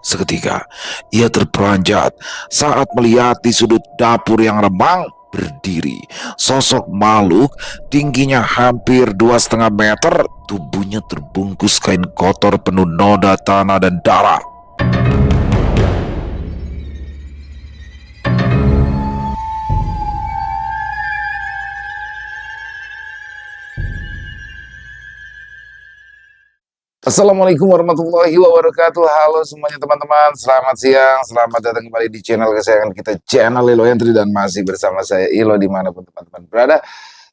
Seketika, ia terperanjat saat melihat di sudut dapur yang remang berdiri sosok makhluk tingginya hampir 2,5 meter, tubuhnya terbungkus kain kotor penuh noda tanah dan darah. Assalamualaikum warahmatullahi wabarakatuh. Halo semuanya teman-teman, selamat siang, selamat datang kembali di channel kesayangan kita, channel Ilo Entry, dan masih bersama saya Ilo dimanapun teman-teman berada.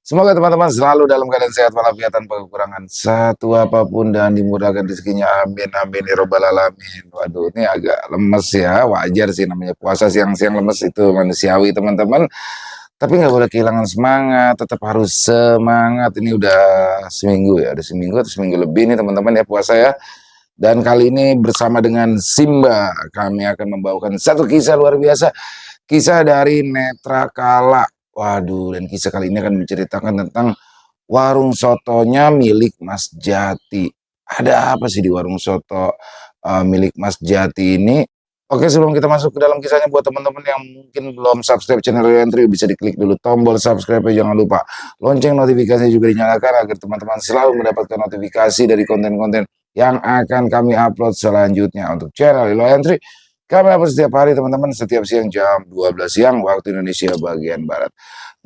Semoga teman-teman selalu dalam keadaan sehat walafiat tanpa kekurangan satu apapun dan dimudahkan rezekinya, amin amin ya robbal alamin. Waduh, ini agak lemes ya, wajar sih, namanya puasa siang-siang lemes itu manusiawi teman-teman. Tapi nggak boleh kehilangan semangat, tetap harus semangat. Ini udah seminggu ya, udah seminggu atau seminggu lebih nih teman-teman ya puasa ya. Dan kali ini bersama dengan Simba, kami akan membawakan satu kisah luar biasa. Kisah dari Netra Kala. Waduh, dan kisah kali ini akan menceritakan tentang warung sotonya milik Mas Jati. Ada apa sih di warung soto milik Mas Jati ini? Oke, sebelum kita masuk ke dalam kisahnya, buat teman-teman yang mungkin belum subscribe channel Ilo Entry, bisa diklik dulu tombol subscribe, jangan lupa lonceng notifikasi juga dinyalakan agar teman-teman selalu mendapatkan notifikasi dari konten-konten yang akan kami upload selanjutnya untuk channel Ilo Entry. Kami upload setiap hari teman-teman, setiap siang jam 12 siang waktu Indonesia bagian Barat.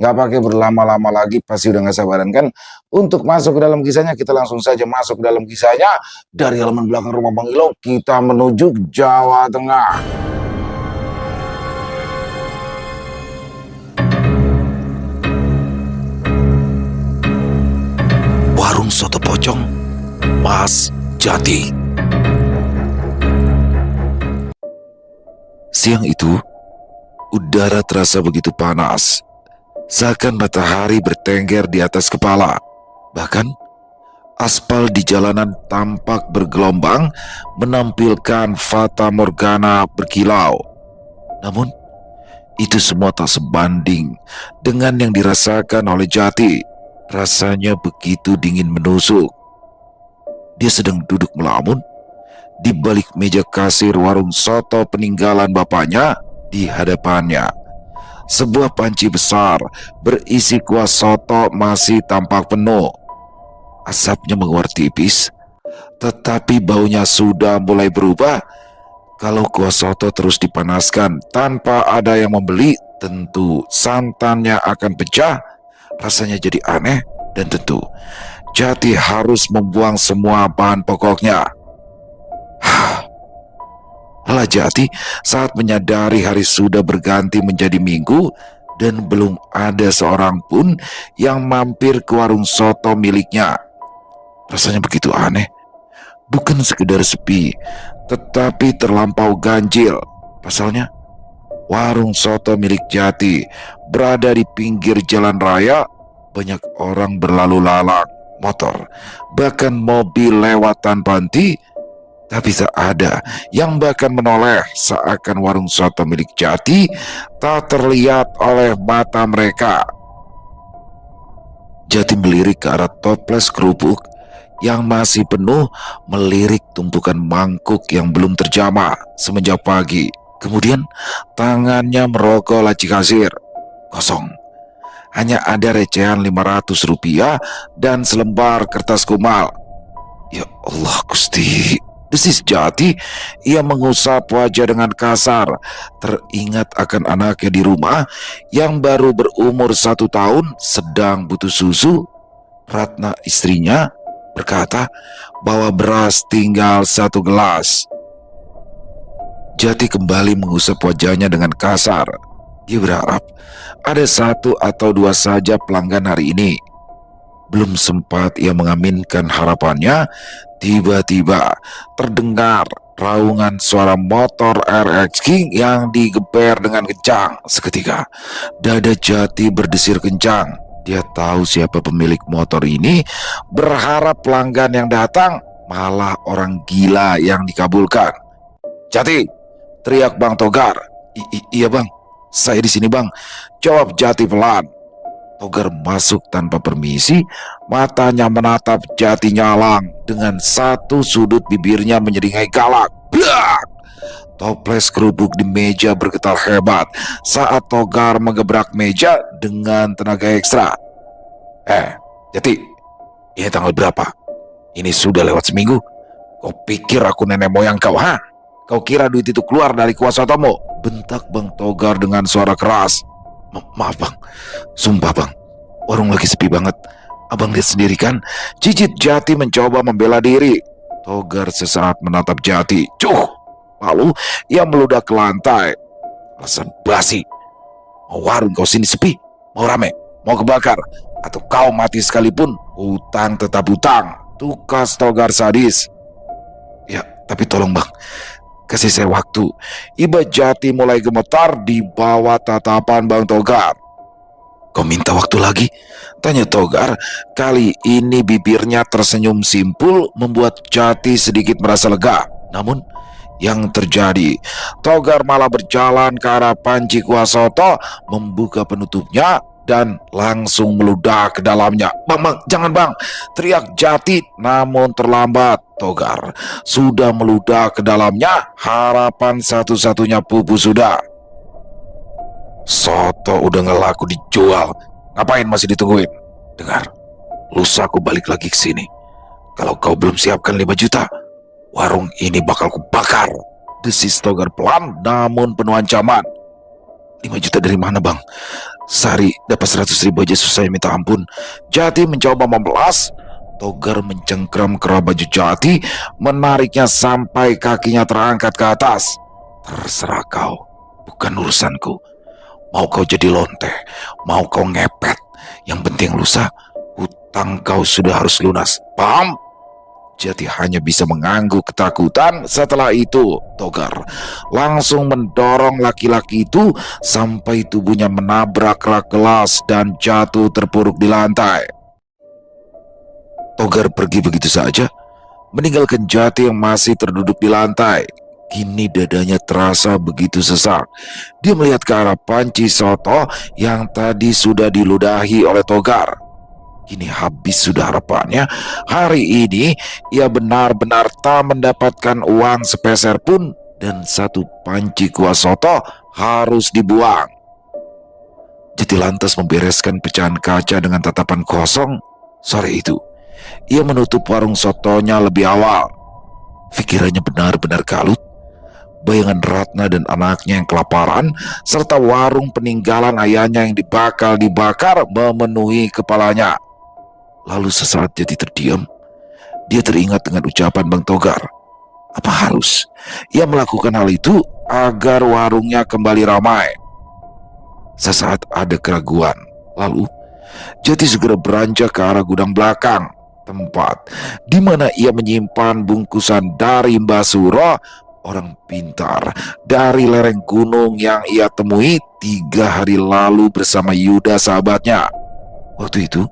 Nggak pakai berlama-lama lagi, pasti udah nggak sabaran kan untuk masuk ke dalam kisahnya. Kita langsung saja masuk ke dalam kisahnya. Dari halaman belakang rumah Bang Ilo, kita menuju Jawa Tengah. Warung soto pocong Mas Jati. Siang itu, udara terasa begitu panas, seakan matahari bertengger di atas kepala. Bahkan, aspal di jalanan tampak bergelombang, menampilkan fata morgana berkilau. Namun, itu semua tak sebanding dengan yang dirasakan oleh Jati. Rasanya begitu dingin menusuk. Dia sedang duduk melamun di balik meja kasir warung soto peninggalan bapaknya. Di hadapannya, sebuah panci besar berisi kuah soto masih tampak penuh. Asapnya menguar tipis, tetapi baunya sudah mulai berubah. Kalau kuah soto terus dipanaskan tanpa ada yang membeli, tentu santannya akan pecah. Rasanya jadi aneh, dan tentu Jati harus membuang semua bahan pokoknya. Lelah Jati saat menyadari hari sudah berganti menjadi Minggu dan belum ada seorang pun yang mampir ke warung soto miliknya. Rasanya begitu aneh, bukan sekedar sepi, tetapi terlampau ganjil. Pasalnya, warung soto milik Jati berada di pinggir jalan raya. Banyak orang berlalu lalang, motor, bahkan mobil lewat tanpa henti. Tapi tak ada yang bahkan menoleh, seakan warung soto milik Jati tak terlihat oleh mata mereka. Jati melirik ke arah toples kerupuk yang masih penuh, melirik tumpukan mangkuk yang belum terjamah semenjak pagi. Kemudian tangannya merogoh laci kasir. Kosong. Hanya ada recehan Rp500 dan selembar kertas kumal. Ya Allah Gusti, desis Jati. Ia mengusap wajah dengan kasar. Teringat akan anaknya di rumah yang baru berumur 1 tahun sedang butuh susu. Ratna istrinya berkata bahwa beras tinggal 1 gelas. Jati kembali mengusap wajahnya dengan kasar. Dia berharap ada 1 atau 2 saja pelanggan hari ini. Belum sempat ia mengaminkan harapannya, tiba-tiba terdengar raungan suara motor RX King yang digeber dengan kencang. Seketika, dada Jati berdesir kencang. Dia tahu siapa pemilik motor ini, berharap pelanggan yang datang malah orang gila yang dikabulkan. Jati, teriak Bang Togar. Iya bang, saya di sini bang, jawab Jati pelan. Togar masuk tanpa permisi, matanya menatap Jati nyalang, dengan satu sudut bibirnya menyeringai galak. Blak! Toples kerudung di meja bergetar hebat saat Togar mengebrak meja dengan tenaga ekstra. Jati, ini tanggal berapa? Ini sudah lewat seminggu. Kau pikir aku nenek moyang kau, ha? Kau kira duit itu keluar dari kuasa Tomo? Bentak Bang Togar dengan suara keras. Maaf bang, sumpah bang, warung lagi sepi banget. Abang lihat sendiri kan, cicit Jati mencoba membela diri. Togar sesaat menatap Jati. Lalu ia meludah ke lantai. Alasan basi. Mau warung kau sini sepi? Mau rame? Mau kebakar? Atau kau mati sekalipun? Utang tetap utang. Tukas Togar sadis. Ya, tapi tolong bang, kasih saya waktu. Iba Jati mulai gemetar di bawah tatapan Bang Togar. Kau minta waktu lagi? Tanya Togar. Kali ini bibirnya tersenyum simpul membuat Jati sedikit merasa lega. Namun yang terjadi, Togar malah berjalan ke arah panci kuah soto, membuka penutupnya dan langsung meludah ke dalamnya. Bang, jangan bang, teriak Jati, namun terlambat. Togar sudah meludah ke dalamnya. Harapan satu-satunya pupus sudah. Soto udah gak laku dijual, ngapain masih ditungguin? Dengar, lusa aku balik lagi ke sini. Kalau kau belum siapkan 5 juta, warung ini bakal kubakar. Desis Togar pelan namun penuh ancaman. 5 juta dari mana bang? Sehari dapat 100 ribu aja susah minta ampun. Jati mencoba membelas. Togar mencengkram kerah baju Jati, menariknya sampai kakinya terangkat ke atas. Terserah kau, bukan urusanku. Mau kau jadi lonte, mau kau ngepet, yang penting lusa, hutang kau sudah harus lunas. Paham? Jati hanya bisa mengangguk ketakutan. Setelah itu, Togar langsung mendorong laki-laki itu sampai tubuhnya menabrak rak gelas dan jatuh terpuruk di lantai. Togar pergi begitu saja, meninggalkan Jati yang masih terduduk di lantai. Kini dadanya terasa begitu sesak. Dia melihat ke arah panci soto yang tadi sudah diludahi oleh Togar. Kini habis sudah harapannya. Hari ini ia benar-benar tak mendapatkan uang sepeser pun, dan 1 panci kuah soto harus dibuang. Jati lantas membereskan pecahan kaca dengan tatapan kosong. Sore itu ia menutup warung sotonya lebih awal. Pikirannya benar-benar kalut. Bayangan Ratna dan anaknya yang kelaparan serta warung peninggalan ayahnya yang dibakar memenuhi kepalanya. Lalu sesaat Jati terdiam, dia teringat dengan ucapan Bang Togar. Apa harus ia melakukan hal itu agar warungnya kembali ramai? Sesaat ada keraguan. Lalu Jati segera beranjak ke arah gudang belakang, tempat di mana ia menyimpan bungkusan dari Mbah Suro, orang pintar dari lereng gunung yang ia temui 3 hari lalu bersama Yuda sahabatnya. Waktu itu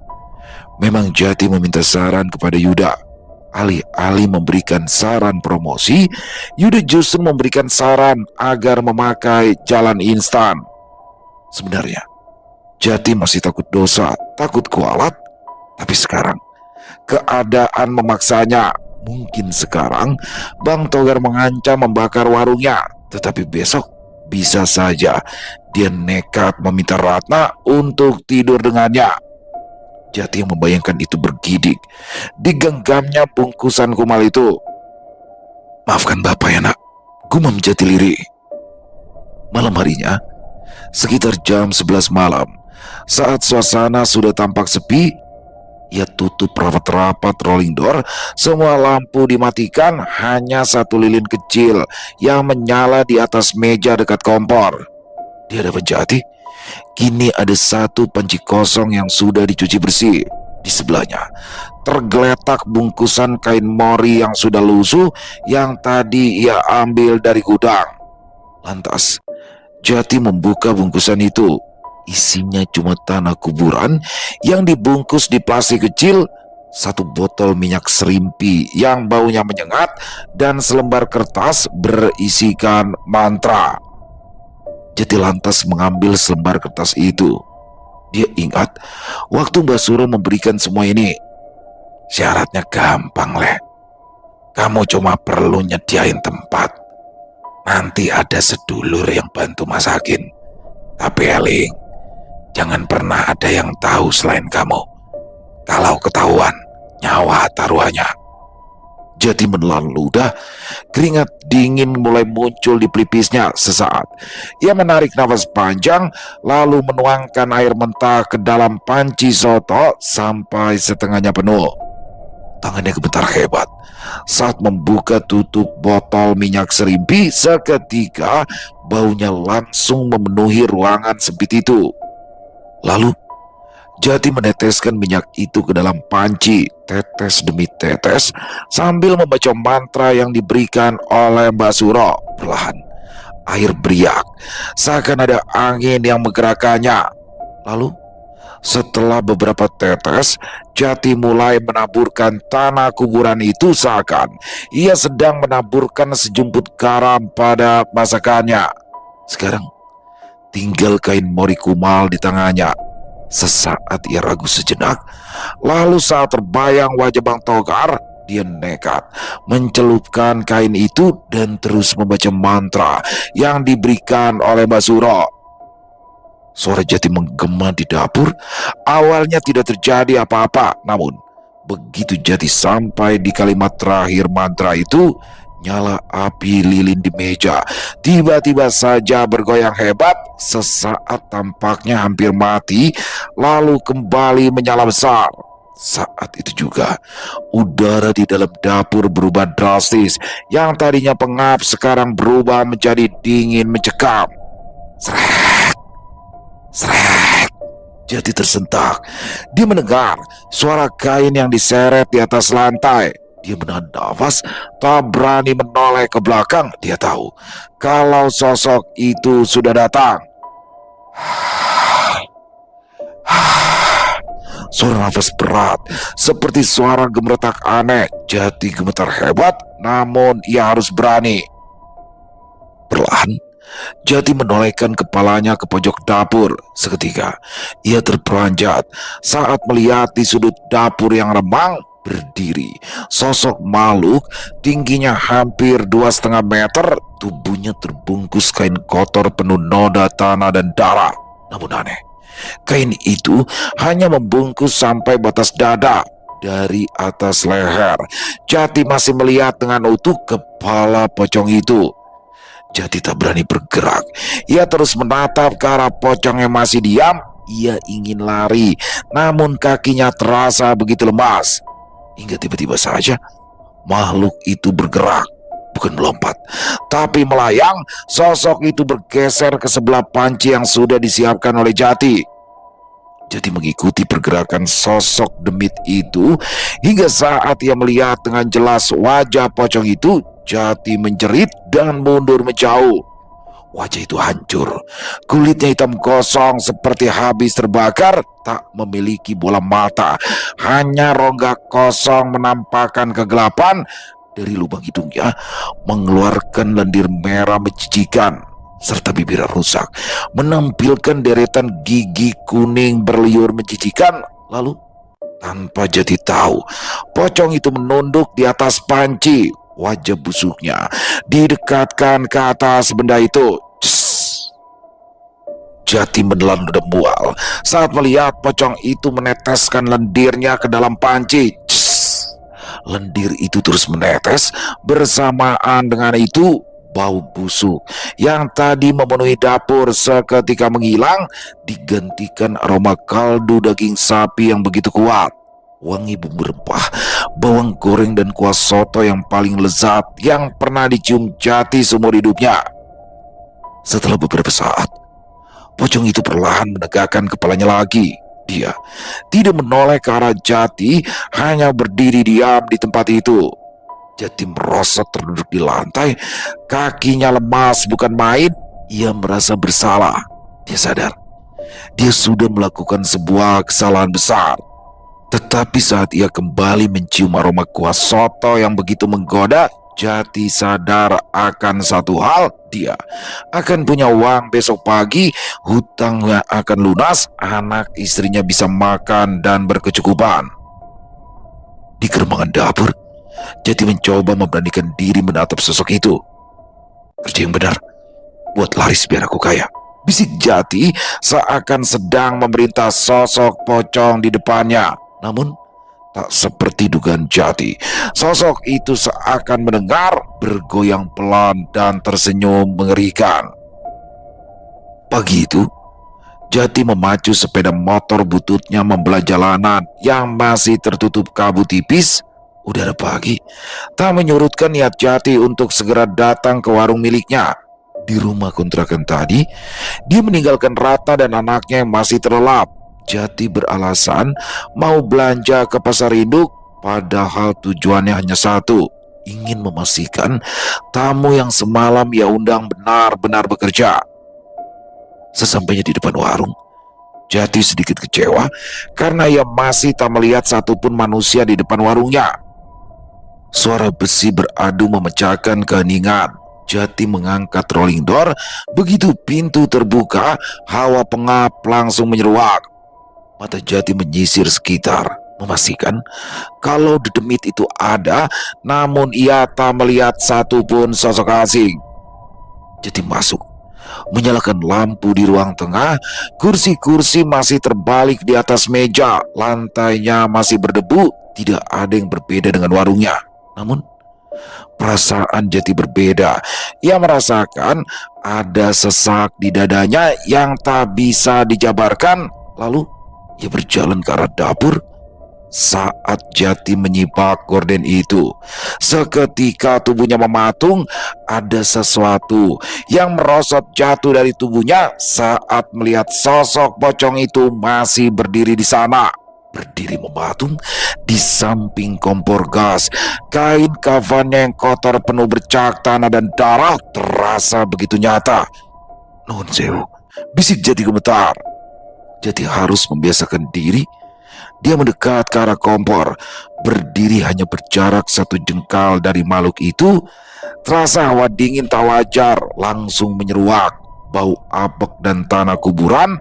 memang Jati meminta saran kepada Yuda. Alih-alih memberikan saran promosi, Yuda justru memberikan saran agar memakai jalan instan. Sebenarnya Jati masih takut dosa, takut kualat. Tapi sekarang keadaan memaksanya. Mungkin sekarang Bang Togar mengancam membakar warungnya, tetapi besok bisa saja dia nekat meminta Ratna untuk tidur dengannya. Jati yang membayangkan itu bergidik. Digenggamnya bungkusan kumal itu. Maafkan bapak ya nak, gumam Jati lirih. Malam harinya, sekitar jam 11 malam, saat suasana sudah tampak sepi, ia tutup rapat-rapat rolling door. Semua lampu dimatikan, hanya 1 lilin kecil yang menyala di atas meja dekat kompor. Di hadapan Jati, kini ada 1 panci kosong yang sudah dicuci bersih. Di sebelahnya tergeletak bungkusan kain mori yang sudah lusuh yang tadi ia ambil dari gudang. Lantas Jati membuka bungkusan itu. Isinya cuma tanah kuburan yang dibungkus di plastik kecil, 1 botol minyak serimpi yang baunya menyengat, dan selembar kertas berisikan mantra. Jati lantas mengambil selembar kertas itu. Dia ingat waktu Mbak Suro memberikan semua ini. Syaratnya gampang, Le. Kamu cuma perlu nyediain tempat. nanti ada sedulur yang bantu masakin. Tapi Eling, jangan pernah ada yang tahu selain kamu. Kalau ketahuan, nyawa taruhannya. Jati menelan ludah, keringat dingin mulai muncul di pelipisnya sesaat. Ia menarik nafas panjang, lalu menuangkan air mentah ke dalam panci soto sampai setengahnya penuh. Tangannya gemetar hebat saat membuka tutup botol minyak serimpi. Seketika baunya langsung memenuhi ruangan sempit itu. Lalu Jati meneteskan minyak itu ke dalam panci, tetes demi tetes, sambil membaca mantra yang diberikan oleh Mbak Suro. Perlahan, air beriak, seakan ada angin yang menggerakkannya. Lalu, setelah beberapa tetes, Jati mulai menaburkan tanah kuburan itu seakan ia sedang menaburkan sejumput garam pada masakannya. Sekarang, tinggal kain mori kumal di tangannya. Sesaat ia ragu sejenak, lalu saat terbayang wajah Bang Togar, dia nekat mencelupkan kain itu dan terus membaca mantra yang diberikan oleh Mbak Suro. Suara Jati menggema di dapur. Awalnya tidak terjadi apa-apa, namun begitu Jati sampai di kalimat terakhir mantra itu, nyala api lilin di meja tiba-tiba saja bergoyang hebat. Sesaat tampaknya hampir mati, lalu kembali menyala besar. Saat itu juga udara di dalam dapur berubah drastis. Yang tadinya pengap sekarang berubah menjadi dingin mencekam. Srek, srek. Jati tersentak. Dia mendengar suara kain yang diseret di atas lantai. Dia menahan nafas, tak berani menoleh ke belakang. Dia tahu kalau sosok itu sudah datang. Suara nafas berat, seperti suara gemeretak aneh. Jati gemetar hebat, namun ia harus berani. Perlahan, Jati menolehkan kepalanya ke pojok dapur. Seketika, ia terperanjat saat melihat di sudut dapur yang remang berdiri sosok makhluk tingginya hampir 2,5 meter. Tubuhnya terbungkus kain kotor penuh noda tanah dan darah. Namun aneh, kain itu hanya membungkus sampai batas dada. Dari atas leher, Jati masih melihat dengan utuh kepala pocong itu. Jati tak berani bergerak. Ia terus menatap ke arah pocong yang masih diam. Ia ingin lari, namun kakinya terasa begitu lemas. Hingga tiba-tiba saja makhluk itu bergerak, bukan melompat, tapi melayang. Sosok itu bergeser ke sebelah panci yang sudah disiapkan oleh Jati. Jati mengikuti pergerakan sosok demit itu hingga saat ia melihat dengan jelas wajah pocong itu. Jati menjerit dan mundur menjauh. Wajah itu hancur, kulitnya hitam gosong seperti habis terbakar, tak memiliki bola mata, hanya rongga kosong menampakkan kegelapan. Dari lubang hidungnya mengeluarkan lendir merah menjijikan, serta bibir rusak menampilkan deretan gigi kuning berliur menjijikan. Lalu, tanpa Jati tahu, pocong itu menunduk di atas panci. Wajah busuknya didekatkan ke atas benda itu. Jati menelan ludah mual saat melihat pocong itu meneteskan lendirnya ke dalam panci. Lendir itu terus menetes. Bersamaan dengan itu, bau busuk yang tadi memenuhi dapur seketika menghilang, digantikan aroma kaldu daging sapi yang begitu kuat. Wangi bumbu rempah, bawang goreng dan kuah soto yang paling lezat yang pernah dicium Jati seumur hidupnya. Setelah beberapa saat, pocong itu perlahan menegakkan kepalanya lagi. Dia tidak menoleh ke arah Jati, hanya berdiri diam di tempat itu. Jati merosot terduduk di lantai, kakinya lemas bukan main. Ia merasa bersalah. Dia sadar, dia sudah melakukan sebuah kesalahan besar. Tetapi saat ia kembali mencium aroma kuah soto yang begitu menggoda, Jati sadar akan satu hal. Dia akan punya uang besok pagi, hutangnya akan lunas, anak istrinya bisa makan dan berkecukupan. Di gerbang dapur, Jati mencoba memberanikan diri menatap sosok itu. Kerja yang benar, buat laris biar aku kaya, bisik Jati seakan sedang memerintah sosok pocong di depannya. Namun tak seperti dugaan Jati, sosok itu seakan mendengar, bergoyang pelan dan tersenyum mengerikan. Pagi itu, Jati memacu sepeda motor bututnya membelah jalanan yang masih tertutup kabut tipis. Udara pagi tak menyurutkan niat Jati untuk segera datang ke warung miliknya. Di rumah kontrakan tadi, dia meninggalkan Ratna dan anaknya yang masih terlelap. Jati beralasan mau belanja ke pasar induk, padahal tujuannya hanya satu, ingin memastikan tamu yang semalam ia undang benar-benar bekerja. Sesampainya di depan warung, Jati sedikit kecewa karena ia masih tak melihat satupun manusia di depan warungnya. Suara besi beradu memecahkan keheningan. Jati mengangkat rolling door. Begitu pintu terbuka, hawa pengap langsung menyeruak. Mata Jati menyisir sekitar, memastikan kalau dedemit itu ada, namun ia tak melihat satupun sosok asing. Jati masuk, menyalakan lampu di ruang tengah. Kursi-kursi masih terbalik di atas meja, lantainya masih berdebu. Tidak ada yang berbeda dengan warungnya. Namun perasaan Jati berbeda. Ia merasakan ada sesak di dadanya yang tak bisa dijabarkan. Lalu ia berjalan ke arah dapur. Saat Jati menyipak gorden itu, seketika tubuhnya mematung. Ada sesuatu yang merosot jatuh dari tubuhnya saat melihat sosok pocong itu masih berdiri di sana. Berdiri mematung di samping kompor gas. Kain kafannya yang kotor penuh bercak tanah dan darah terasa begitu nyata. Nuhun sewu, bisik Jati gemetar. Jati harus membiasakan diri. Dia mendekat ke arah kompor. Berdiri hanya berjarak 1 jengkal dari makhluk itu. Terasa hawa dingin tak wajar langsung menyeruak. Bau apek dan tanah kuburan.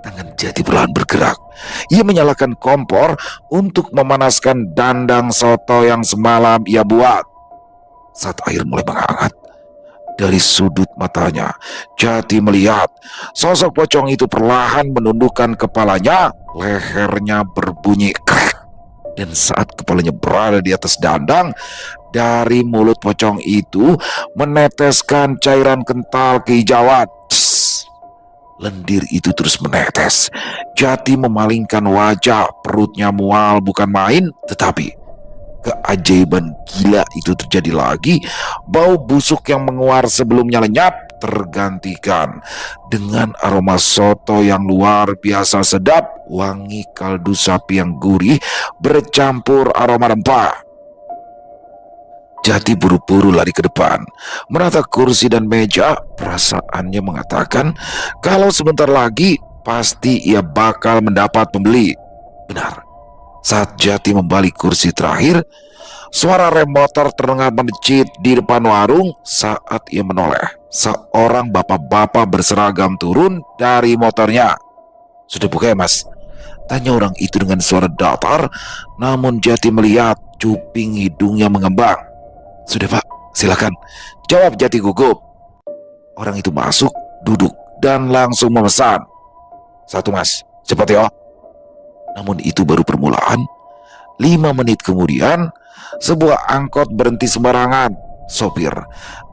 Tangan Jati perlahan bergerak. Ia menyalakan kompor untuk memanaskan dandang soto yang semalam ia buat. Saat air mulai menghangat, dari sudut matanya Jati melihat sosok pocong itu perlahan menundukkan kepalanya. Lehernya berbunyi krek. Dan saat kepalanya berada di atas dandang, dari mulut pocong itu meneteskan cairan kental kehijauan. Lendir itu terus menetes. Jati memalingkan wajah, perutnya mual bukan main. Tetapi keajaiban gila itu terjadi lagi. Bau busuk yang menguar sebelumnya lenyap, tergantikan dengan aroma soto yang luar biasa sedap. Wangi kaldu sapi yang gurih bercampur aroma rempah. Jati buru-buru lari ke depan, menata kursi dan meja. Perasaannya mengatakan kalau sebentar lagi pasti ia bakal mendapat pembeli. Benar, saat Jati membalik kursi terakhir, suara rem motor terdengar melejit di depan warung. Saat ia menoleh, seorang bapak-bapak berseragam turun dari motornya. "Sudah buka ya, Mas?" tanya orang itu dengan suara datar. Namun Jati melihat cuping hidungnya mengembang. "Sudah Pak, silakan," jawab Jati gugup. Orang itu masuk, duduk, dan langsung memesan. "Satu Mas, cepat ya." Namun itu baru permulaan. 5 menit kemudian, sebuah angkot berhenti sembarangan. Sopir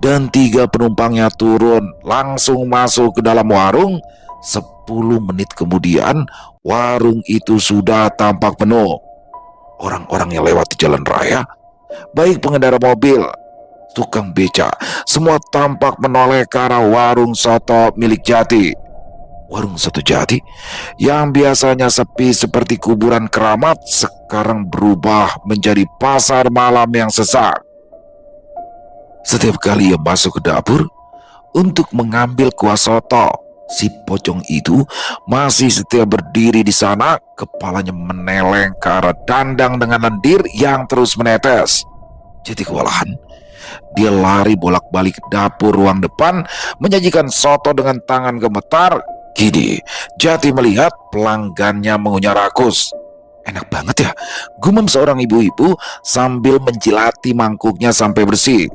dan 3 penumpangnya turun, langsung masuk ke dalam warung. 10 menit kemudian, warung itu sudah tampak penuh. Orang-orang yang lewat di jalan raya, baik pengendara mobil, tukang beca, semua tampak menoleh ke arah warung soto milik Jati. Warung soto Jati yang biasanya sepi seperti kuburan keramat sekarang berubah menjadi pasar malam yang sesak. Setiap kali ia masuk ke dapur untuk mengambil kuah soto, si pocong itu masih setia berdiri di sana. Kepalanya meneleng ke arah dandang dengan lendir yang terus menetes. Jati kewalahan. Dia lari bolak-balik ke dapur ruang depan, menyajikan soto dengan tangan gemetar. Kini Jati melihat pelanggannya mengunyah rakus. "Enak banget ya," gumam seorang ibu-ibu sambil menjilati mangkuknya sampai bersih.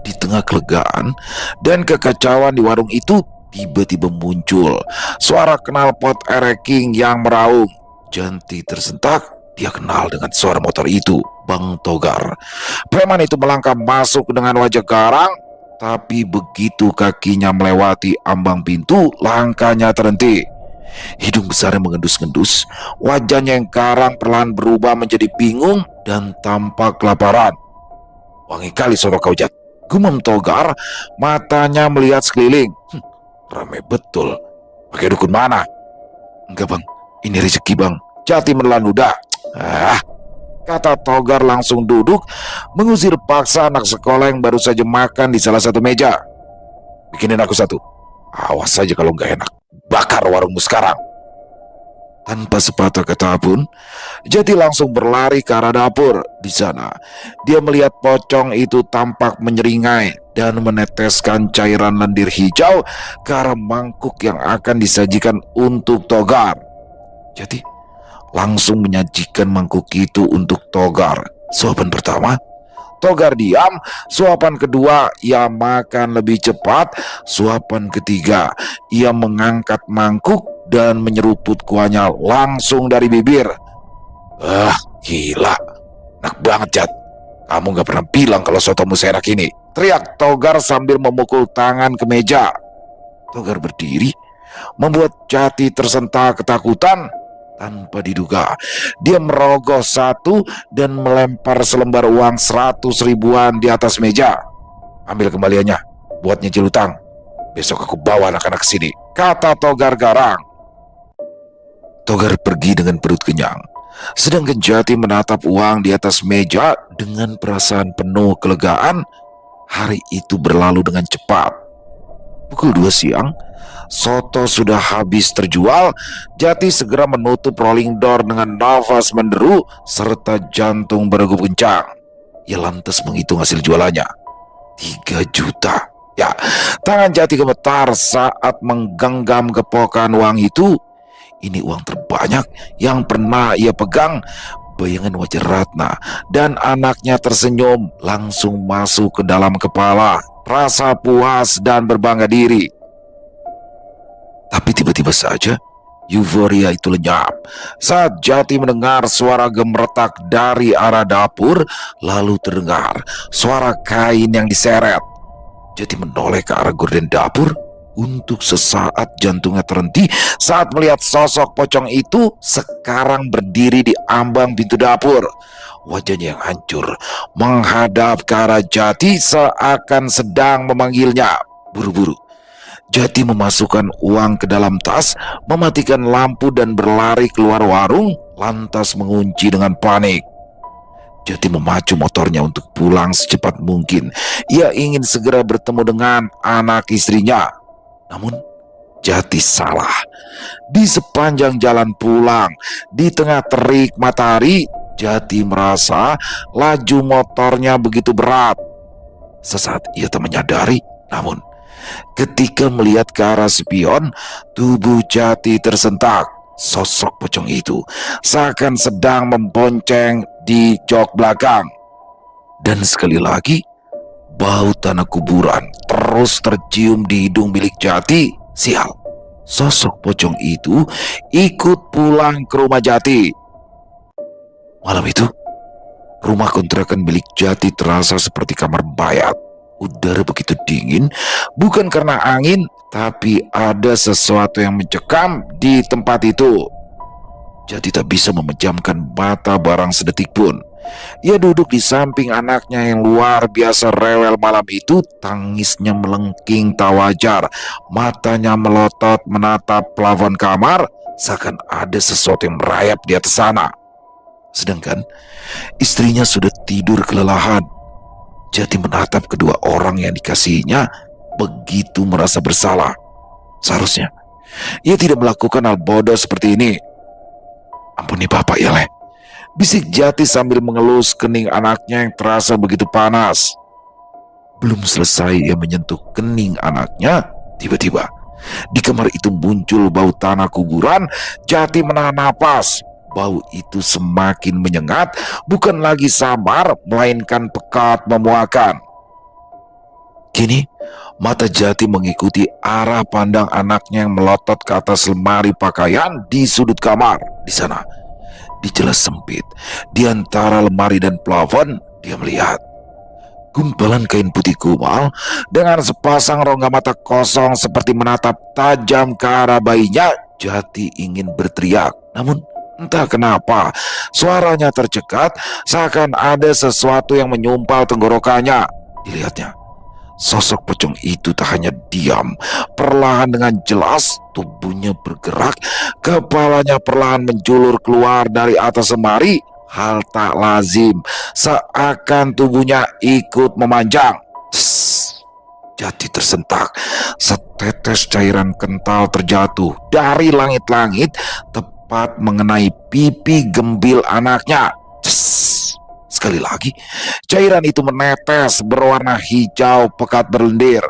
Di tengah kelegaan dan kekacauan di warung itu, tiba-tiba muncul suara knalpot ereking yang meraung. Janti tersentak. Dia kenal dengan suara motor itu, Bang Togar. Preman itu melangkah masuk dengan wajah garang, tapi begitu kakinya melewati ambang pintu, langkahnya terhenti. Hidung besarnya mengendus-endus, wajahnya yang garang perlahan berubah menjadi bingung dan tampak kelaparan. "Wangi kali suara kau, Jat," gumam Togar, matanya melihat sekeliling. Ramai betul. Pakai dukun mana?" "Enggak bang, ini rezeki bang." Jati menelan ludah. Kata Togar langsung duduk, mengusir paksa anak sekolah yang baru saja makan di salah satu meja. "Bikinin aku satu." "Awas saja kalau nggak enak, bakar warungmu sekarang." Tanpa sepatah kata pun, Jati langsung berlari ke arah dapur. Di sana, dia melihat pocong itu tampak menyeringai dan meneteskan cairan lendir hijau ke arah mangkuk yang akan disajikan untuk Togar. Jati langsung menyajikan mangkuk itu untuk Togar. Suapan pertama, Togar diam. Suapan kedua, ia makan lebih cepat. Suapan ketiga, ia mengangkat mangkuk dan menyeruput kuahnya langsung dari bibir. Gila. Enak banget, Jat. Kamu gak pernah bilang kalau sotomu seenak ini, teriak Togar sambil memukul tangan ke meja. Togar berdiri, membuat Jati tersentak ketakutan. Tanpa diduga, dia merogoh satu dan melempar selembar uang 100 ribuan di atas meja. "Ambil kembaliannya, buat nyicil utang. Besok aku bawa anak-anak ke sini," kata Togar garang. Togar pergi dengan perut kenyang, sedangkan Jati menatap uang di atas meja dengan perasaan penuh kelegaan. Hari itu berlalu dengan cepat. Pukul 2 siang, soto sudah habis terjual. Jati segera menutup rolling door dengan nafas menderu serta jantung berdegup kencang. Ia lantas menghitung hasil jualannya. 3 juta. Ya, tangan Jati gemetar saat menggenggam kepokan uang itu. Ini uang terbanyak yang pernah ia pegang. Bayangan wajah Ratna dan anaknya tersenyum langsung masuk ke dalam kepala. Rasa puas dan berbangga diri. Tapi tiba-tiba saja euforia itu lenyap saat Jati mendengar suara gemeretak dari arah dapur. Lalu terdengar suara kain yang diseret. Jati menoleh ke arah gorden dapur. Untuk sesaat jantungnya terhenti saat melihat sosok pocong itu sekarang berdiri di ambang pintu dapur. Wajahnya yang hancur menghadap ke arah Jati seakan sedang memanggilnya. Buru-buru Jati memasukkan uang ke dalam tas, mematikan lampu dan berlari keluar warung, lantas mengunci dengan panik. Jati memacu motornya untuk pulang secepat mungkin. Ia ingin segera bertemu dengan anak istrinya. Namun Jati salah. Di sepanjang jalan pulang, di tengah terik matahari, Jati merasa laju motornya begitu berat. Sesaat ia tak menyadari, namun ketika melihat ke arah spion, tubuh Jati tersentak. Sosok pocong itu seakan sedang membonceng di jok belakang. Dan sekali lagi, bau tanah kuburan terus tercium di hidung milik Jati. Sial, sosok pocong itu ikut pulang ke rumah Jati. Malam itu, rumah kontrakan milik Jati terasa seperti kamar mayat. Udara begitu dingin, bukan karena angin, tapi ada sesuatu yang mencekam di tempat itu. Jati tak bisa memejamkan mata barang sedetik pun. Ia duduk di samping anaknya yang luar biasa rewel malam itu. Tangisnya melengking tak wajar. Matanya melotot menatap plafon kamar, seakan ada sesuatu yang merayap di atas sana. Sedangkan istrinya sudah tidur kelelahan. Jati menatap kedua orang yang dikasihinya, begitu merasa bersalah. Seharusnya ia tidak melakukan hal bodoh seperti ini. "Ampuni bapak ya, Leh," bisik Jati sambil mengelus kening anaknya yang terasa begitu panas. Belum selesai ia menyentuh kening anaknya, tiba-tiba di kamar itu muncul bau tanah kuburan. Jati menahan napas. Bau itu semakin menyengat, bukan lagi samar, melainkan pekat memuakan. Kini, mata Jati mengikuti arah pandang anaknya yang melotot ke atas lemari pakaian di sudut kamar. Di sana, di celah sempit, di antara lemari dan plafon, dia melihat gumpalan kain putih kumal dengan sepasang rongga mata kosong seperti menatap tajam ke arah bayinya. Jati ingin berteriak, namun entah kenapa suaranya tercekat, seakan ada sesuatu yang menyumpal tenggorokannya. Dilihatnya, sosok pocong itu tak hanya diam, perlahan dengan jelas tubuhnya bergerak, kepalanya perlahan menjulur keluar dari atas lemari. Hal tak lazim, seakan tubuhnya ikut memanjang. Tss, Jati tersentak. Setetes cairan kental terjatuh dari langit-langit, tepat mengenai pipi gembil anaknya. Tss, sekali lagi, cairan itu menetes berwarna hijau pekat berlendir.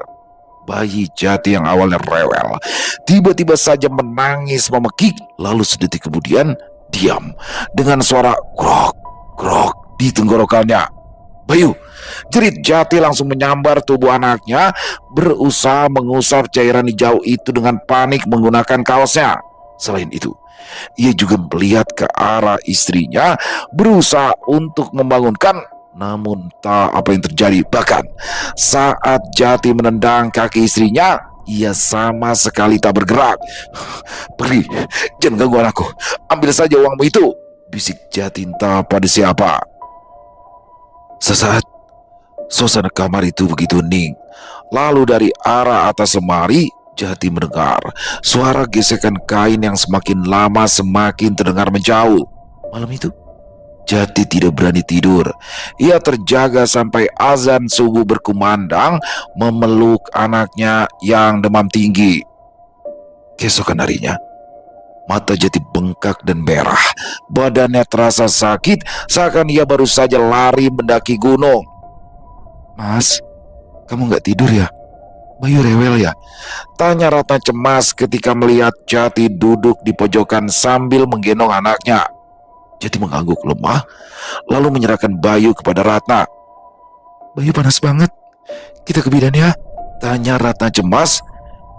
Bayi Jati yang awalnya rewel, tiba-tiba saja menangis memekik, lalu sedetik kemudian diam dengan suara grok grok di tenggorokannya. Bayu, jerit Jati langsung menyambar tubuh anaknya, berusaha mengusap cairan hijau itu dengan panik menggunakan kaosnya. Selain itu, ia juga melihat ke arah istrinya, berusaha untuk membangunkan, namun tak apa yang terjadi. Bahkan saat Jati menendang kaki istrinya, ia sama sekali tak bergerak. Pergi, jangan ganggu anakku. Ambil saja uangmu itu, bisik Jati entah pada siapa. Sesaat, suasana kamar itu begitu hening. Lalu dari arah atas lemari, Jati mendengar suara gesekan kain yang semakin lama semakin terdengar menjauh. Malam itu, Jati tidak berani tidur. Ia terjaga sampai azan subuh berkumandang, memeluk anaknya yang demam tinggi. Keesokan harinya, mata Jati bengkak dan merah. Badannya terasa sakit, seakan ia baru saja lari mendaki gunung. Mas, kamu gak tidur ya? Bayu rewel ya? Tanya Ratna cemas ketika melihat Jati duduk di pojokan sambil menggendong anaknya. Jati mengangguk lemah, lalu menyerahkan Bayu kepada Ratna. Bayu panas banget, kita ke bidan ya? Tanya Ratna cemas.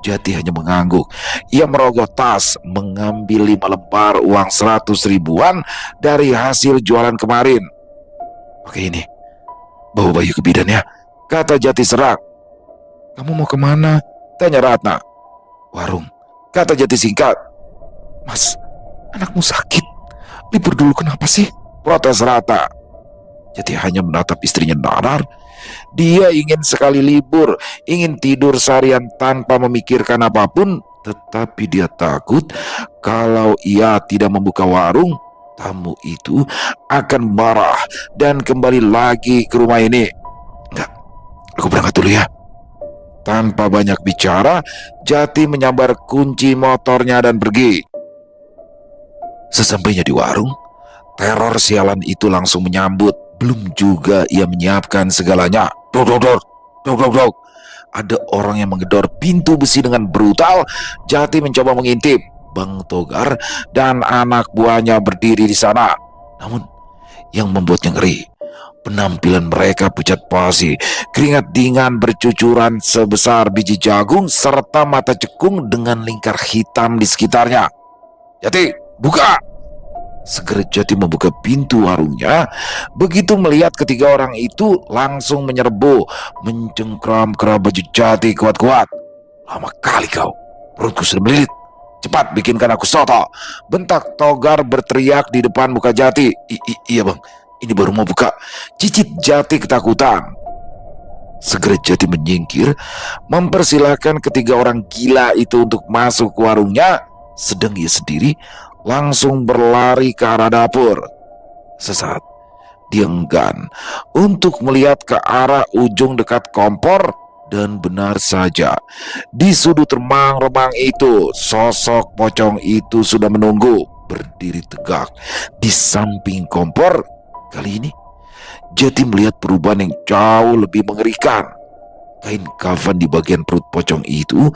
Jati hanya mengangguk. Ia merogoh tas, mengambil 5 lembar uang 100 ribuan dari hasil jualan kemarin. Oke ini, bawa Bayu ke bidan ya, kata Jati serak. Kamu mau kemana? Tanya Ratna. Warung, kata Jati singkat. Mas, anakmu sakit. Libur dulu kenapa sih? Protes Ratna. Jati hanya menatap istrinya darar. Dia ingin sekali libur, ingin tidur seharian tanpa memikirkan apapun. Tetapi dia takut kalau ia tidak membuka warung, tamu itu akan marah dan kembali lagi ke rumah ini. Enggak, aku berangkat dulu ya. Tanpa banyak bicara, Jati menyambar kunci motornya dan pergi. Sesampainya di warung, teror sialan itu langsung menyambut. Belum juga ia menyiapkan segalanya. Dok, dok, dok, dok, dok, dok. Ada orang yang menggedor pintu besi dengan brutal. Jati mencoba mengintip. Bang Togar dan anak buahnya berdiri di sana. Namun, yang membuatnya ngeri, penampilan mereka pucat pasi, keringat dingin bercucuran sebesar biji jagung, serta mata cekung dengan lingkar hitam di sekitarnya. Jati, buka! Segera Jati membuka pintu warungnya. Begitu melihat ketiga orang itu, langsung menyerbu, mencengkram kerah baju Jati kuat-kuat. Lama kali kau, perutku sudah melilit. Cepat bikinkan aku soto, bentak Togar berteriak di depan muka Jati. Iya bang, ini baru mau buka, cicit Jati ketakutan. Segera Jati menyingkir, mempersilahkan ketiga orang gila itu untuk masuk ke warungnya, sedang ia sendiri langsung berlari ke arah dapur. Sesaat, dia enggan untuk melihat ke arah ujung dekat kompor, dan benar saja, di sudut remang-remang itu, sosok pocong itu sudah menunggu, berdiri tegak di samping kompor. Kali ini, Jati melihat perubahan yang jauh lebih mengerikan. Kain kafan di bagian perut pocong itu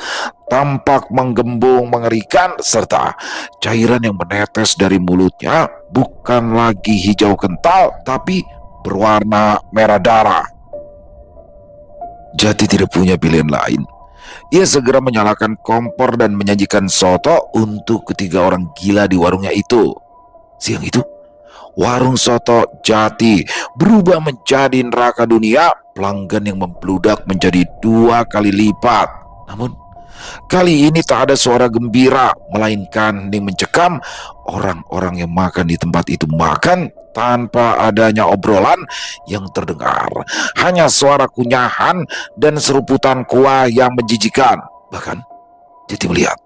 tampak menggembung mengerikan, serta cairan yang menetes dari mulutnya bukan lagi hijau kental, tapi berwarna merah darah. Jati tidak punya pilihan lain. Ia segera menyalakan kompor dan menyajikan soto untuk ketiga orang gila di warungnya itu. Siang itu, warung soto Jati berubah menjadi neraka dunia. Pelanggan yang membludak menjadi 2 kali lipat. Namun, kali ini tak ada suara gembira, melainkan hening mencekam. Orang-orang yang makan di tempat itu makan tanpa adanya obrolan yang terdengar. Hanya suara kunyahan dan seruputan kuah yang menjijikan. Bahkan, Jati melihat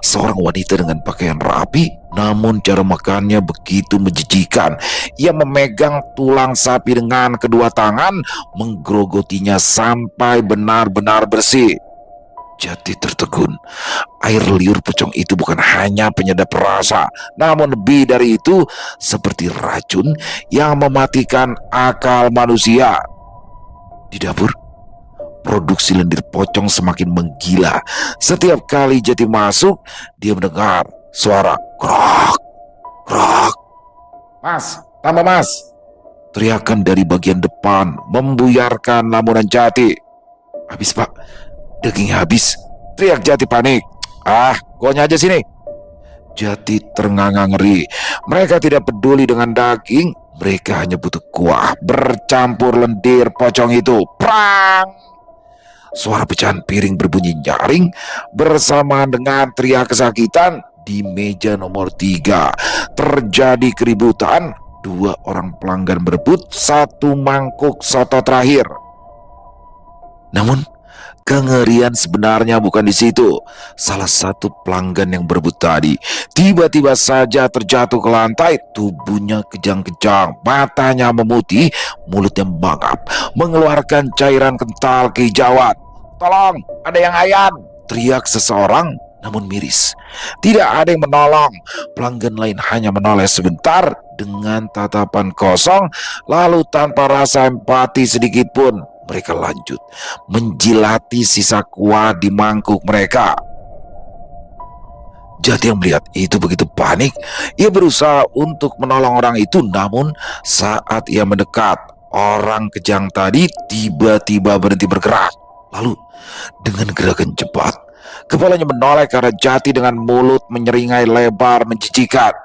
seorang wanita dengan pakaian rapi, namun cara makannya begitu menjijikan. Ia memegang tulang sapi dengan kedua tangan, menggerogotinya sampai benar-benar bersih. Jati tertegun. Air liur pocong itu bukan hanya penyedap rasa, namun lebih dari itu, seperti racun yang mematikan akal manusia. Di dapur, produksi lendir pocong semakin menggila. Setiap kali Jati masuk, dia mendengar suara krok, krok. "Mas, tambah mas!" teriakan dari bagian depan membuyarkan lamunan Jati. "Habis pak, daging habis!" teriak Jati panik. "Ah, kuahnya aja sini!" Jati ternganga ngeri. Mereka tidak peduli dengan daging, mereka hanya butuh kuah bercampur lendir pocong itu. Prang! Suara pecahan piring berbunyi nyaring bersamaan dengan teriak kesakitan. Di meja nomor 3 terjadi keributan. 2 orang pelanggan berebut 1 mangkuk soto terakhir. Namun, kengerian sebenarnya bukan di situ. Salah satu pelanggan yang berebut tadi tiba-tiba saja terjatuh ke lantai. Tubuhnya kejang-kejang, matanya memutih, mulutnya mangap, mengeluarkan cairan kental kehijauan. "Tolong, ada yang ayan!" teriak seseorang, namun miris. Tidak ada yang menolong. Pelanggan lain hanya menoleh sebentar dengan tatapan kosong, lalu tanpa rasa empati sedikit pun mereka lanjut menjilati sisa kuah di mangkuk mereka. Jati yang melihat itu begitu panik. Ia berusaha untuk menolong orang itu, namun saat ia mendekat, orang kejang tadi tiba-tiba berhenti bergerak. Lalu dengan gerakan cepat, kepalanya menoleh ke arah Jati dengan mulut menyeringai lebar menjijikan.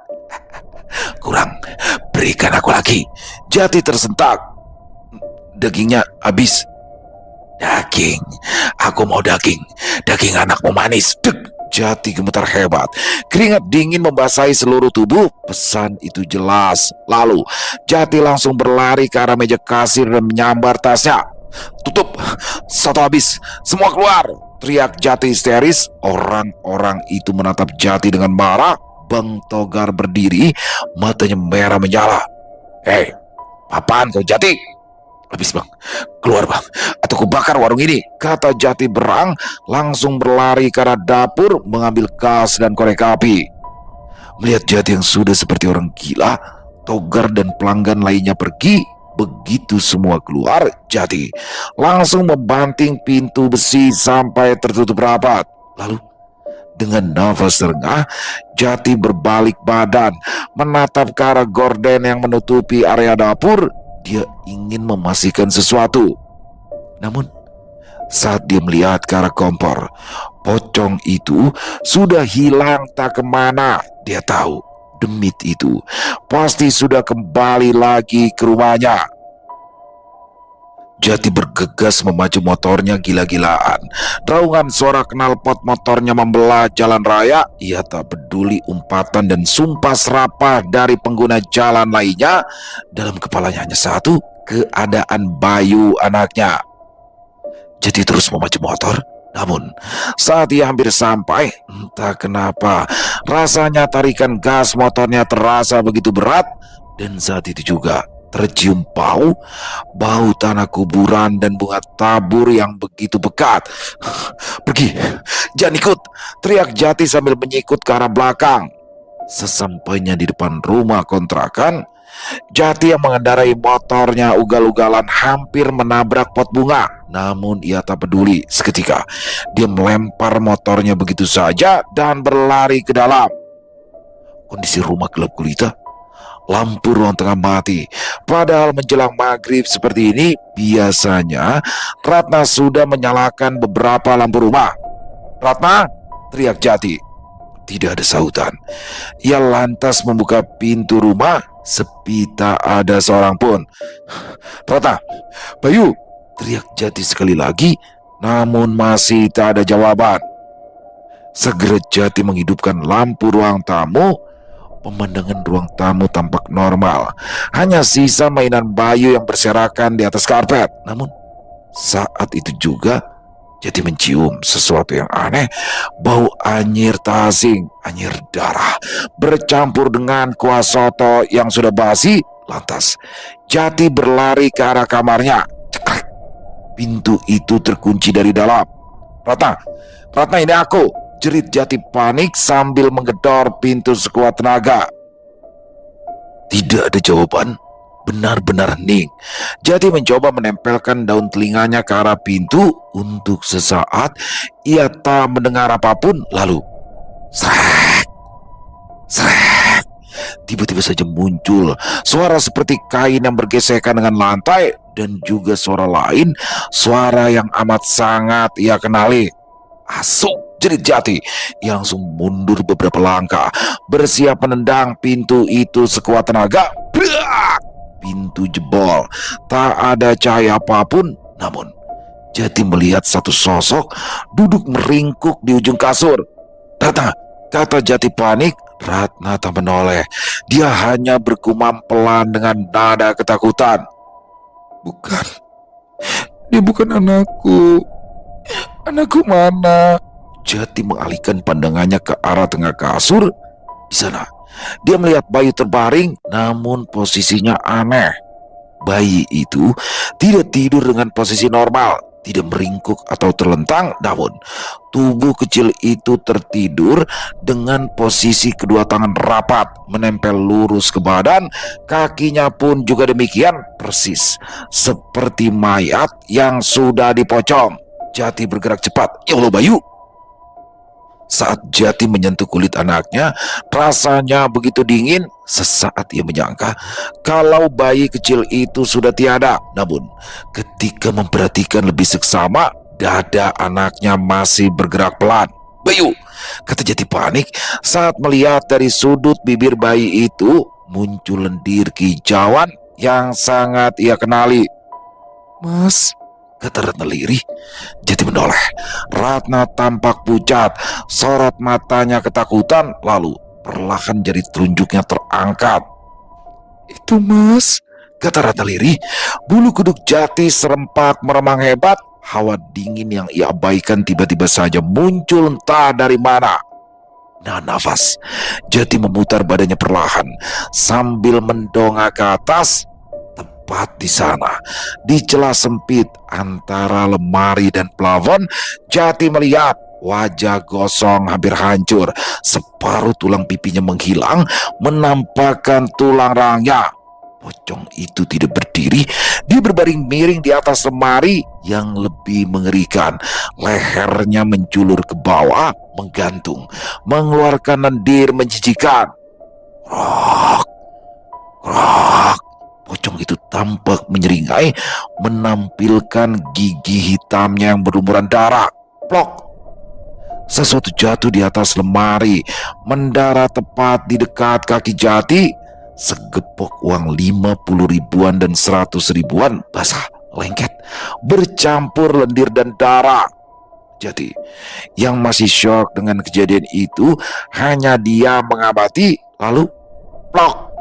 "Kurang, berikan aku lagi." Jati tersentak. "Dagingnya habis." "Daging, aku mau daging. Daging anakmu manis." Dek! Jati gemetar hebat. Keringat dingin membasahi seluruh tubuh. Pesan itu jelas. Lalu Jati langsung berlari ke arah meja kasir dan menyambar tasnya. "Tutup, soto habis, semua keluar!" teriak Jati histeris. Orang-orang itu menatap Jati dengan marah. Bang Togar berdiri, matanya merah menyala. "Hei, apaan kau Jati?" "Habis bang, keluar bang, atau kubakar warung ini," kata Jati berang, langsung berlari ke arah dapur mengambil gas dan korek api. Melihat Jati yang sudah seperti orang gila, Togar dan pelanggan lainnya pergi. Begitu semua keluar, Jati langsung membanting pintu besi sampai tertutup rapat. Lalu dengan nafas terengah, Jati berbalik badan, menatap ke arah gorden yang menutupi area dapur. Dia ingin memastikan sesuatu. Namun, saat dia melihat ke arah kompor, pocong itu sudah hilang tak kemana. Dia tahu demit itu pasti sudah kembali lagi ke rumahnya. Jati bergegas memacu motornya gila-gilaan. Raungan suara knalpot motornya membelah jalan raya. Ia tak peduli umpatan dan sumpah serapah dari pengguna jalan lainnya. Dalam kepalanya hanya satu, keadaan Bayu anaknya. Jati terus memacu motor. Namun saat ia hampir sampai, entah kenapa rasanya tarikan gas motornya terasa begitu berat. Dan saat itu juga tercium bau tanah kuburan dan bunga tabur yang begitu pekat. "Pergi, jangan ikut!" teriak Jati sambil menyikut ke arah belakang. Sesampainya di depan rumah kontrakan, Jati yang mengendarai motornya ugal-ugalan hampir menabrak pot bunga. Namun ia tak peduli. Seketika dia melempar motornya begitu saja dan berlari ke dalam. Kondisi rumah gelap gulita. Lampu ruang tengah mati. Padahal menjelang maghrib seperti ini, biasanya Ratna sudah menyalakan beberapa lampu rumah. "Ratna!" teriak Jati. Tidak ada sahutan. Ia lantas membuka pintu rumah, sepi tak ada seorang pun. "Ratna! Bayu!" teriak Jati sekali lagi, namun masih tak ada jawaban. Segera Jati menghidupkan lampu ruang tamu. Pemandangan ruang tamu tampak normal. Hanya sisa mainan Bayu yang berserakan di atas karpet. Namun saat itu juga Jati mencium sesuatu yang aneh. Bau anyir tak asing, anyir darah, bercampur dengan kuah soto yang sudah basi. Lantas Jati berlari ke arah kamarnya. Cekrek! Pintu itu terkunci dari dalam. "Ratna! Ratna, ini aku!" jerit Jati panik sambil menggedor pintu sekuat tenaga. Tidak ada jawaban. Benar-benar hening. Jati mencoba menempelkan daun telinganya ke arah pintu. Untuk sesaat ia tak mendengar apapun. Lalu srek, srek, tiba-tiba saja muncul suara seperti kain yang bergesekan dengan lantai. Dan juga suara lain, suara yang amat sangat ia kenali. "Asuk!" jerit Jati. Ia langsung mundur beberapa langkah, bersiap menendang pintu itu sekuat tenaga. Brak! Pintu jebol. Tak ada cahaya apapun. Namun Jati melihat satu sosok duduk meringkuk di ujung kasur. "Ratna!" kata Jati panik. Ratna tak menoleh. Dia hanya bergumam pelan dengan nada ketakutan. "Bukan. Dia bukan anakku. Anakku mana?" Jati mengalihkan pandangannya ke arah tengah kasur. Di sana dia melihat Bayu terbaring, namun posisinya aneh. Bayi itu tidak tidur dengan posisi normal, tidak meringkuk atau terlentang, namun tubuh kecil itu tertidur dengan posisi kedua tangan rapat, menempel lurus ke badan. Kakinya pun juga demikian, persis seperti mayat yang sudah dipocong. Jati bergerak cepat. "Ya Allah, Bayu!" Saat Jati menyentuh kulit anaknya, rasanya begitu dingin. Sesaat ia menyangka kalau bayi kecil itu sudah tiada. Namun ketika memperhatikan lebih seksama, dada anaknya masih bergerak pelan. "Bayu!" kata Jati panik saat melihat dari sudut bibir bayi itu muncul lendir kehijauan yang sangat ia kenali. "Mas," kata Ratna lirih. Jati menoleh. Ratna tampak pucat, sorot matanya ketakutan, lalu perlahan jari telunjuknya terangkat. "Itu Mas," kata Ratna lirih. Bulu kuduk Jati serempak meremang hebat. Hawa dingin yang ia abaikan tiba-tiba saja muncul entah dari mana. Nah, nafas. Jati memutar badannya perlahan sambil mendongak ke atas. Tepat di sana, di celah sempit antara lemari dan plafon, Jati melihat wajah gosong hampir hancur. Separuh tulang pipinya menghilang, menampakkan tulang rahangnya. Pocong itu tidak berdiri, dia berbaring miring di atas lemari. Yang lebih mengerikan, lehernya menjulur ke bawah, menggantung, mengeluarkan lendir menjijikan. Krok, krok. Pocong itu tampak menyeringai, menampilkan gigi hitamnya yang berlumuran darah. Plok! Sesuatu jatuh di atas lemari, mendarat tepat di dekat kaki Jati. Segepok uang 50 ribuan dan 100 ribuan basah, lengket, bercampur lendir dan darah. Jati yang masih syok dengan kejadian itu hanya dia mengamati, lalu plok!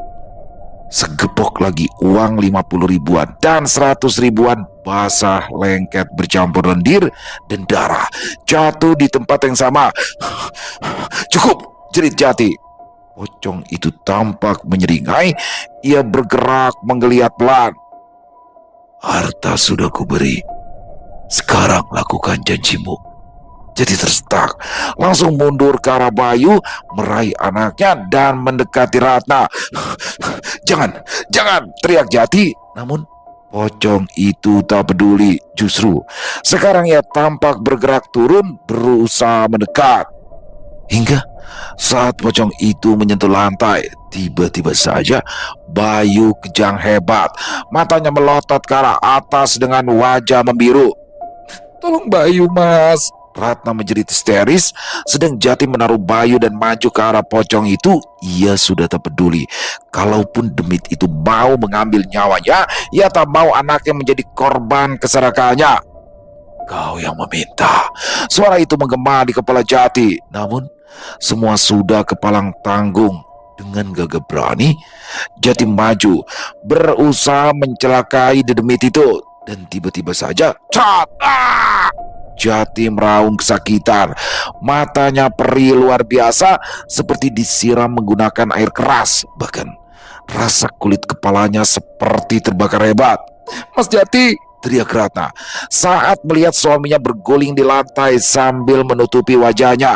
Segepok lagi uang 50 ribuan dan 100 ribuan basah, lengket, bercampur lendir dan darah jatuh di tempat yang sama. "Cukup!" jerit Jati. Pocong itu tampak menyeringai. Ia bergerak menggeliat pelan. "Harta sudah kuberi. Sekarang lakukan janjimu." Jati tersetak, langsung mundur ke arah Bayu, meraih anaknya dan mendekati Ratna. Jangan, jangan!" teriak Jati. Namun pocong itu tak peduli. Justru sekarang ia tampak bergerak turun, berusaha mendekat. Hingga Saat pocong itu menyentuh lantai, tiba-tiba saja Bayu kejang hebat. Matanya melotot ke arah atas dengan wajah membiru. "Tolong Bayu, Mas!" Ratna menjerit histeris. Sedang Jati menaruh Bayu dan maju ke arah pocong itu, ia sudah tak peduli. Kalaupun demit itu mau mengambil nyawanya, ia tak mau anaknya menjadi korban keserakahannya. "Kau yang meminta." Suara itu menggema di kepala Jati. Namun semua sudah kepalang tanggung. Dengan gagah berani, Jati maju, berusaha mencelakai dedemit itu. Dan tiba-tiba saja, cat! Ah! Jati meraung kesakitan. Matanya perih luar biasa, seperti disiram menggunakan air keras. Bahkan rasa kulit kepalanya seperti terbakar hebat. "Mas Jati!" teriak Ratna saat melihat suaminya berguling di lantai sambil menutupi wajahnya.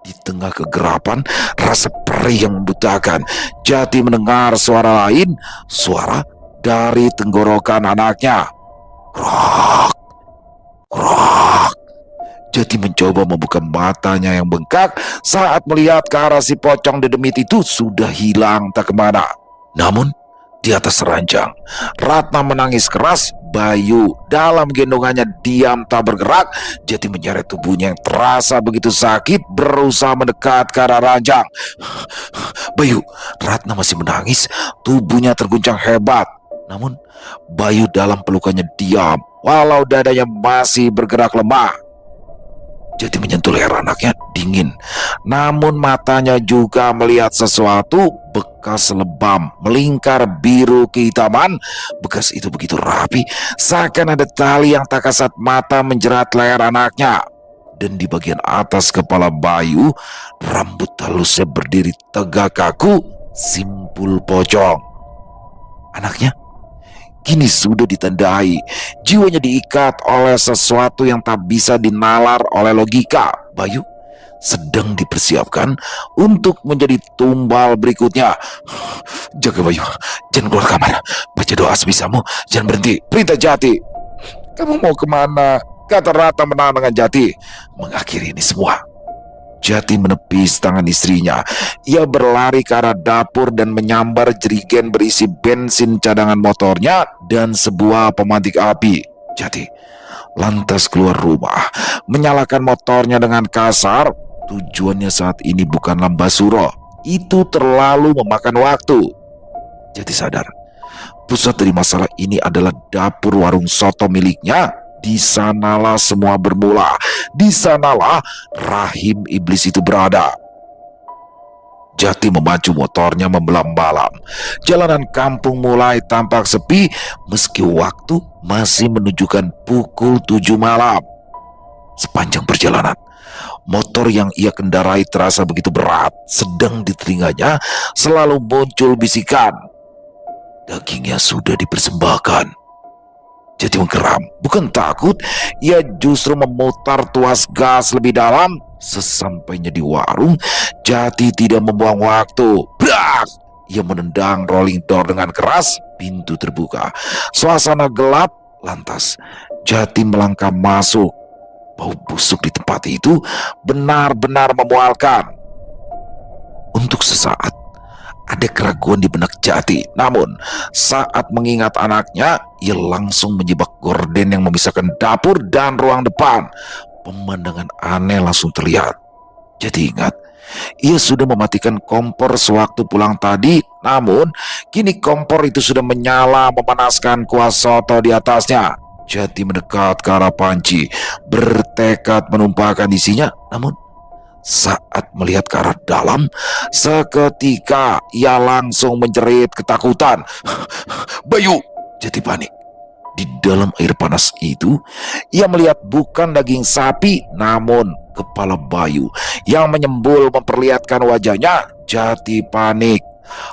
Di tengah kegelapan, rasa perih yang membutakan, Jati mendengar suara lain, suara dari tenggorokan anaknya. Krok, krok. Jati mencoba membuka matanya yang bengkak saat melihat ke arah si pocong dedemit itu sudah hilang tak kemana. Namun di atas ranjang, Ratna menangis keras. Bayu dalam gendongannya diam tak bergerak. Jati menyeret tubuhnya yang terasa begitu sakit, berusaha mendekat ke arah ranjang. "Bayu!" Ratna masih menangis, tubuhnya terguncang hebat. Namun Bayu dalam pelukannya diam, walau dadanya masih bergerak lemah. Jati menyentuh leher anaknya dingin. Namun matanya juga melihat sesuatu, bekas lebam melingkar biru kehitaman. Bekas itu begitu rapi, seakan ada tali yang tak kasat mata menjerat leher anaknya. Dan di bagian atas kepala Bayu, rambut halusnya berdiri tegak kaku, simpul pocong. Anaknya kini sudah ditandai, jiwanya diikat oleh sesuatu yang tak bisa dinalar oleh logika. Bayu sedang dipersiapkan untuk menjadi tumbal berikutnya. "Jaga Bayu, jangan keluar kamar. Baca doa sebisamu, jangan berhenti," perintah Jati. "Kamu mau kemana?" kata Ratna menang dengan Jati. Mengakhiri ini semua, Jati menepis tangan istrinya. Ia berlari ke arah dapur dan menyambar jerigen berisi bensin cadangan motornya dan sebuah pemantik api. Jati lantas keluar rumah, menyalakan motornya dengan kasar. Tujuannya saat ini bukanlah Basuro. Itu terlalu memakan waktu. Jati sadar, pusat dari masalah ini adalah dapur warung soto miliknya. Di sanalah semua bermula. Di sanalah rahim iblis itu berada. Jati memacu motornya membelah malam. Jalanan kampung mulai tampak sepi meski waktu masih menunjukkan pukul 7 malam. Sepanjang perjalanan, motor yang ia kendarai terasa begitu berat. Sedang di telinganya selalu muncul bisikan, "Dagingnya sudah dipersembahkan." Jati menggeram, bukan takut, ia justru memutar tuas gas lebih dalam. Sesampainya di warung, Jati tidak membuang waktu. Brak! Ia menendang rolling door dengan keras, pintu terbuka. Suasana gelap, lantas Jati melangkah masuk. Bau busuk di tempat itu benar-benar memualkan. Untuk sesaat ada keraguan di benak Jati. Namun saat mengingat anaknya, ia langsung menjebak gorden yang memisahkan dapur dan ruang depan. Pemandangan aneh langsung terlihat. Jati ingat, ia sudah mematikan kompor sewaktu pulang tadi. Namun kini kompor itu sudah menyala memanaskan kuah soto di atasnya. Jati mendekat ke arah panci, bertekad menumpahkan isinya. Namun saat melihat ke arah dalam, seketika ia langsung menjerit ketakutan. "Bayu!" Jati panik. Di dalam air panas itu, ia melihat bukan daging sapi, namun kepala Bayu yang menyembul memperlihatkan wajahnya. Jati panik.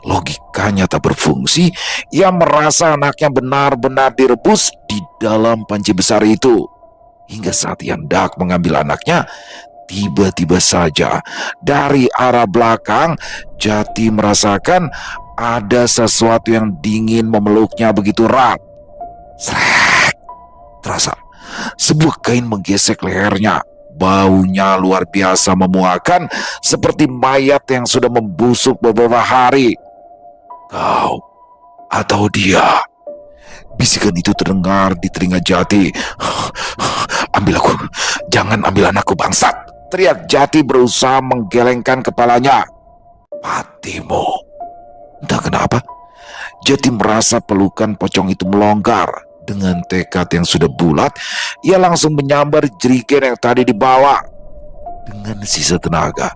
Logikanya tak berfungsi. Ia merasa anaknya benar-benar direbus di dalam panci besar itu. Hingga saat ia hendak mengambil anaknya, tiba-tiba saja dari arah belakang Jati merasakan ada sesuatu yang dingin memeluknya begitu erat. Srek! Terasa sebuah kain menggesek lehernya. baunya luar biasa memuakan, seperti mayat yang sudah membusuk beberapa hari. "Kau atau dia?" Bisikan itu terdengar di telinga Jati. "Ambil aku, jangan ambil anakku, bangsat!" teriak Jati berusaha menggelengkan kepalanya. "Matimu!" Entah kenapa, Jati merasa pelukan pocong itu melonggar. Dengan tekad yang sudah bulat, ia langsung menyambar jerigen yang tadi dibawa. Dengan sisa tenaga,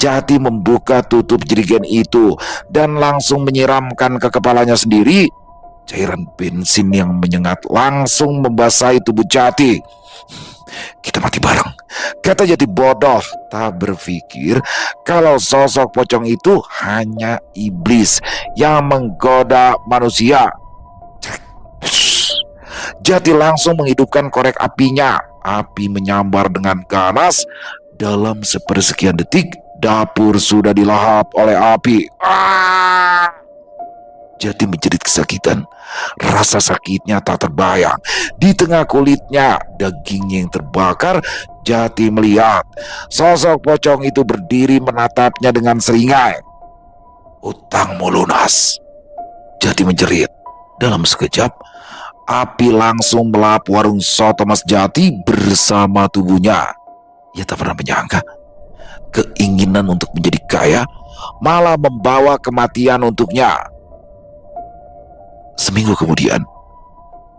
Jati membuka tutup jerigen itu dan langsung menyiramkan ke kepalanya sendiri. Cairan bensin yang menyengat langsung membasahi tubuh Jati. "Kita mati bareng," kata Jati bodoh, tak berpikir kalau sosok pocong itu hanya iblis yang menggoda manusia. Jati langsung menghidupkan korek apinya. Api menyambar dengan ganas. Dalam sepersekian detik, dapur sudah dilahap oleh api. Jati menjerit kesakitan. Rasa sakitnya tak terbayang. Di tengah kulitnya, dagingnya yang terbakar, Jati melihat sosok pocong itu berdiri menatapnya dengan seringai. "Utangmu lunas," Jati menjerit. Dalam sekejap, api langsung melahap warung soto Mas Jati bersama tubuhnya. Ia tak pernah menyangka keinginan untuk menjadi kaya malah membawa kematian untuknya. Seminggu kemudian,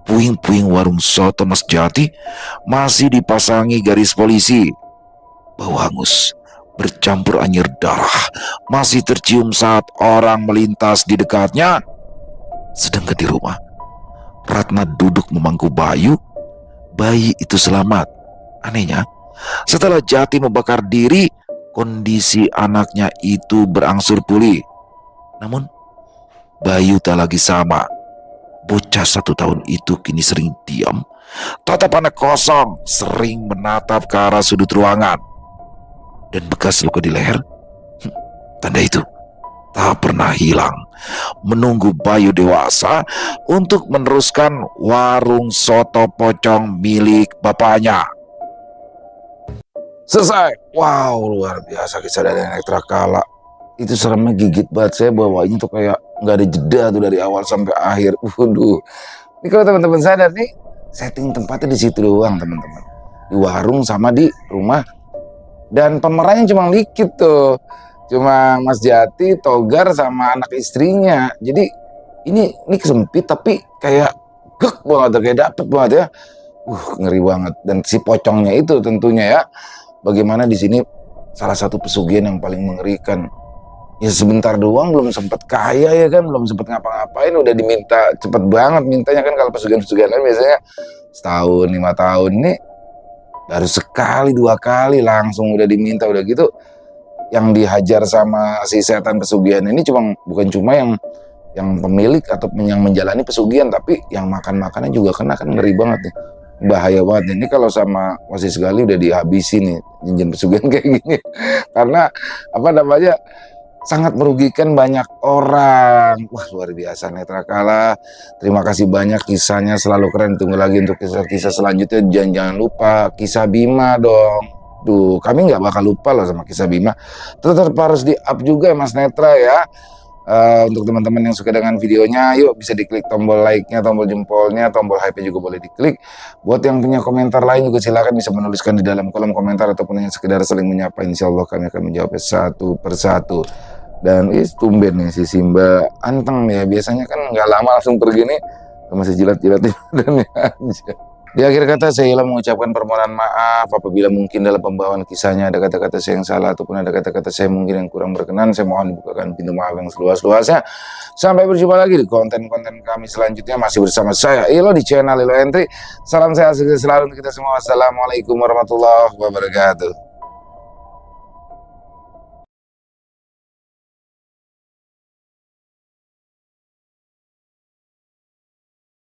puing-puing warung soto Mas Jati masih dipasangi garis polisi. Bau hangus bercampur anyir darah masih tercium saat orang melintas di dekatnya. Sedangkan di rumah, Ratna duduk memangku Bayu. Bayi itu selamat. Anehnya, setelah Jati membakar diri, kondisi anaknya itu berangsur pulih. Namun, Bayu tak lagi sama. Bocah 1 tahun itu kini sering diam, tatapannya kosong, sering menatap ke arah sudut ruangan. Dan bekas luka di leher, tanda itu tak pernah hilang. Menunggu Bayu dewasa untuk meneruskan warung soto pocong milik bapaknya. Selesai. Wow, luar biasa kisah dari Netra Kala. Itu seremnya gigit banget, saya bawanya tuh kayak nggak ada jeda tuh dari awal sampai akhir. Waduh. Ini kalau teman-teman sadar nih, setting tempatnya di situ doang teman-teman. Di warung sama di rumah. Dan pemerannya cuma dikit tuh. Cuma Mas Jati, Togar sama anak istrinya. Jadi ini sempit tapi kayak gek banget, kayak dapet banget ya. Ngeri banget. Dan si pocongnya itu tentunya ya. Bagaimana di sini salah satu pesugihan yang paling mengerikan. Ya sebentar doang belum sempat kaya ya kan, belum sempat ngapa-ngapain udah diminta cepet banget mintanya kan. Kalau pesugihan-pesugihan kan biasanya setahun 5 tahun, ini baru sekali 2 kali langsung udah diminta udah gitu. Yang dihajar sama si setan pesugihan ini bukan cuma yang pemilik atau yang menjalani pesugihan, tapi yang makannya juga kena, kan ngeri banget nih. Bahaya banget. Ini kalau sama Wasis Gali udah dihabisi nih jinjin pesugihan kayak gini. Karena sangat merugikan banyak orang. Wah, luar biasa Netra Kala. Terima kasih banyak, kisahnya selalu keren. Tunggu lagi untuk kisah-kisah selanjutnya. Jangan lupa kisah Bima dong. Duh, kami nggak bakal lupa loh sama kisah Bima. Tetap harus di up juga ya Mas Netra ya. Untuk teman-teman yang suka dengan videonya, yuk bisa diklik tombol like-nya, tombol jempolnya, tombol hype juga boleh diklik. Buat yang punya komentar lain juga silakan bisa menuliskan di dalam kolom komentar ataupun yang sekedar saling menyapa. Insya Allah kami akan menjawabnya satu persatu. Dan tumben nih si Simba anteng nih ya, biasanya kan nggak lama langsung pergi nih, masih jilat-jilatin badannya aja. Di akhir kata saya Ilham mengucapkan permohonan maaf apabila mungkin dalam pembawaan kisahnya ada kata-kata saya yang salah ataupun ada kata-kata saya mungkin yang kurang berkenan. Saya mohon dibukakan pintu maaf yang seluas-luasnya. Sampai berjumpa lagi di konten-konten kami selanjutnya, masih bersama saya Ilo di channel Ilo Entry. Salam sehat selalu untuk kita semua. Wassalamualaikum warahmatullahi wabarakatuh.